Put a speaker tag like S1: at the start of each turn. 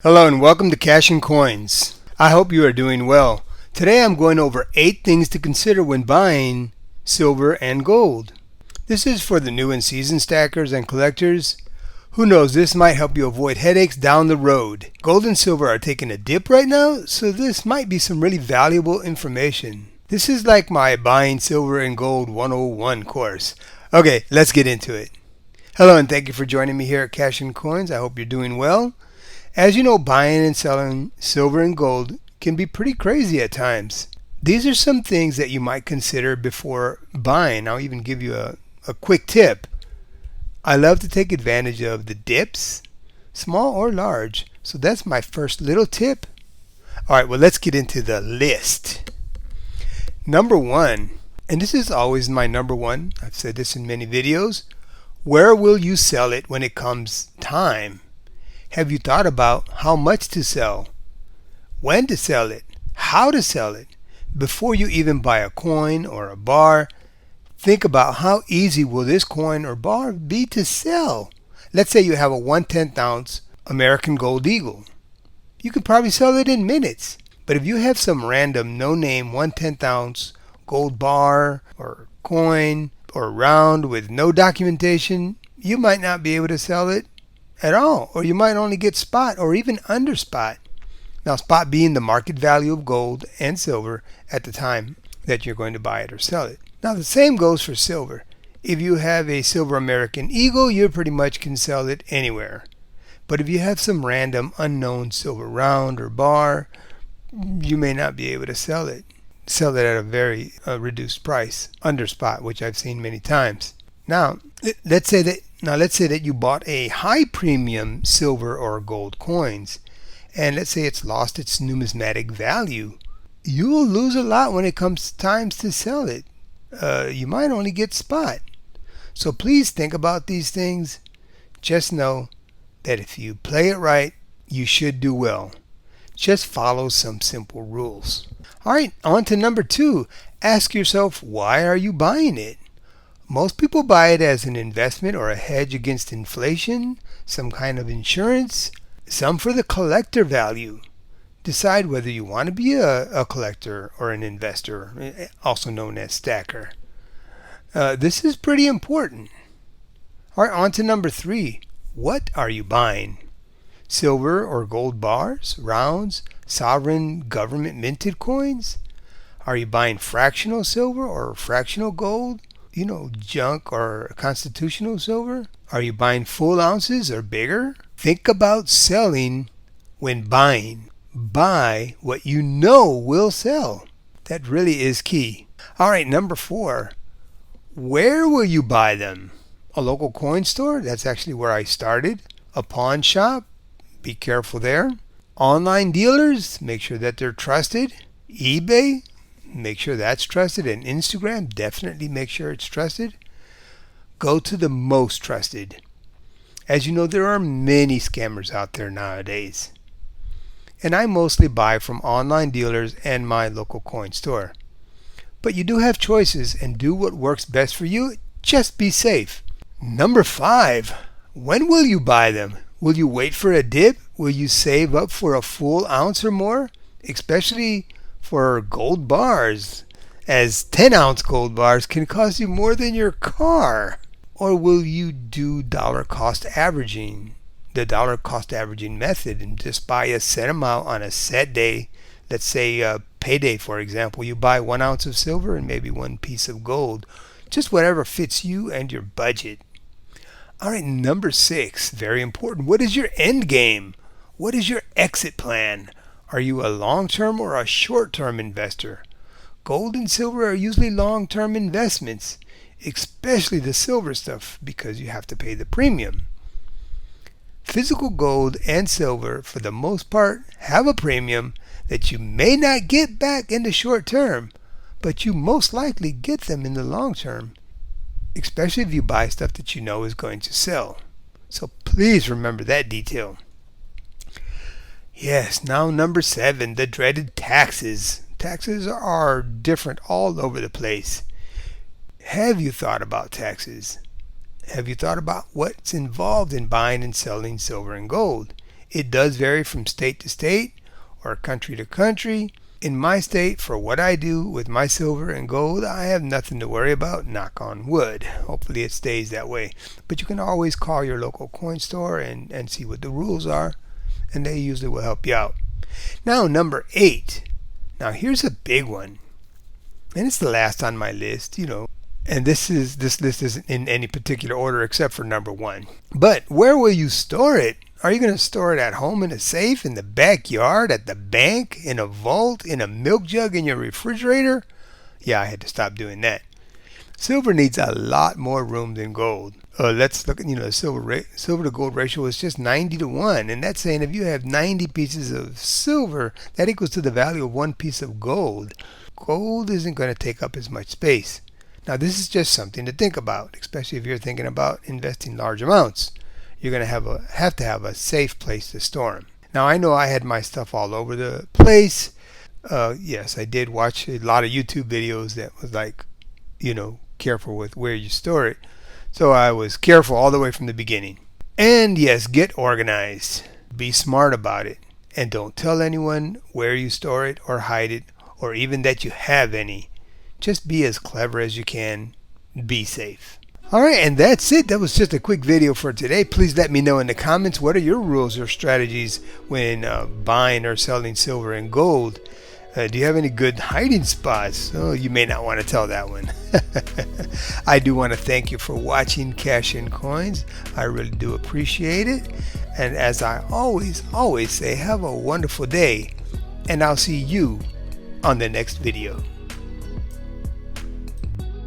S1: Hello and welcome to Cash and Coins. I hope you are doing well. Today I'm going over 8 things to consider when buying silver and gold. This is for the new and seasoned stackers and collectors. Who knows, this might help you avoid headaches down the road. Gold and silver are taking a dip right now, so this might be some really valuable information. This is like my Buying Silver and Gold 101 course. Okay, let's get into it. Hello and thank you for joining me here at Cash and Coins. I hope you're doing well. As you know, buying and selling silver and gold can be pretty crazy at times. These are some things that you might consider before buying. I'll even give you a quick tip. I love to take advantage of the dips, small or large. So that's my first little tip. All right, well, let's get into the list. Number 1, and this is always my number 1. I've said this in many videos. Where will you sell it when it comes time? Have you thought about how much to sell, when to sell it, how to sell it? Before you even buy a coin or a bar, think about how easy will this coin or bar be to sell. Let's say you have a 1/10 ounce American Gold Eagle. You could probably sell it in minutes. But if you have some random no-name 1/10 ounce gold bar or coin or round with no documentation, you might not be able to sell it at all, or you might only get spot or even under spot. Now, spot being the market value of gold and silver at the time that you're going to buy it or sell it. Now, the same goes for silver. If you have a silver American Eagle, you pretty much can sell it anywhere. But if you have some random unknown silver round or bar, you may not be able to sell it. Sell it at a very reduced price, under spot, which I've seen many times. Now, let's say that you bought a high premium silver or gold coins, and let's say it's lost its numismatic value. You will lose a lot when it comes times to sell it. You might only get spot. So please think about these things. Just know that if you play it right, you should do well. Just follow some simple rules. All right, on to number 2. Ask yourself, why are you buying it? Most people buy it as an investment or a hedge against inflation, some kind of insurance, some for the collector value. Decide whether you want to be a collector or an investor, also known as stacker. This is pretty important. All right, on to number 3. What are you buying? Silver or gold bars, rounds, sovereign government minted coins? Are you buying fractional silver or fractional gold? Junk or constitutional silver? Are you buying full ounces or bigger? Think about selling when buying. Buy what you know will sell. That really is key. All right, number 4. Where will you buy them? A local coin store? That's actually where I started. A pawn shop? Be careful there. Online dealers? Make sure that they're trusted. eBay? Make sure that's trusted. And Instagram, definitely make sure it's trusted. Go to the most trusted. As you know, there are many scammers out there nowadays. And I mostly buy from online dealers and my local coin store. But you do have choices and do what works best for you. Just be safe. Number 5. When will you buy them? Will you wait for a dip? Will you save up for a full ounce or more? Especially for gold bars, as 10-ounce gold bars can cost you more than your car. Or will you do dollar cost averaging, the dollar cost averaging method, and just buy a set amount on a set day? Let's say payday, for example. You buy 1 ounce of silver and maybe 1 piece of gold. Just whatever fits you and your budget. All right, number 6, very important. What is your end game? What is your exit plan? Are you a long-term or a short-term investor? Gold and silver are usually long-term investments, especially the silver stuff, because you have to pay the premium. Physical gold and silver, for the most part, have a premium that you may not get back in the short term, but you most likely get them in the long term, especially if you buy stuff that you know is going to sell. So please remember that detail. Yes, now number 7, the dreaded taxes. Taxes are different all over the place. Have you thought about taxes? Have you thought about what's involved in buying and selling silver and gold? It does vary from state to state or country to country. In my state, for what I do with my silver and gold, I have nothing to worry about, knock on wood. Hopefully it stays that way. But you can always call your local coin store and see what the rules are, and they usually will help you out. Now, number 8. Now here's a big one, and it's the last on my list, and this list isn't in any particular order except for number 1. But where will you store it? Are you going to store it at home in a safe, in the backyard, at the bank, in a vault, in a milk jug, in your refrigerator? Yeah, I had to stop doing that. Silver needs a lot more room than gold. Let's look at, the silver to gold ratio is just 90-1. And that's saying if you have 90 pieces of silver, that equals to the value of 1 piece of gold. Gold isn't going to take up as much space. Now, this is just something to think about, especially if you're thinking about investing large amounts. You're going to have to have a safe place to store them. Now, I know I had my stuff all over the place. Yes, I did watch a lot of YouTube videos that was like, careful with where you store it. So I was careful all the way from the beginning. And yes, get organized. Be smart about it. And don't tell anyone where you store it or hide it, or even that you have any. Just be as clever as you can. Be safe. Alright, and that's it. That was just a quick video for today. Please let me know in the comments, what are your rules or strategies when buying or selling silver and gold? Do you have any good hiding spots? Oh, you may not want to tell that one. I do want to thank you for watching Cash and Coins. I really do appreciate it. And as I always say, have a wonderful day. And I'll see you on the next video.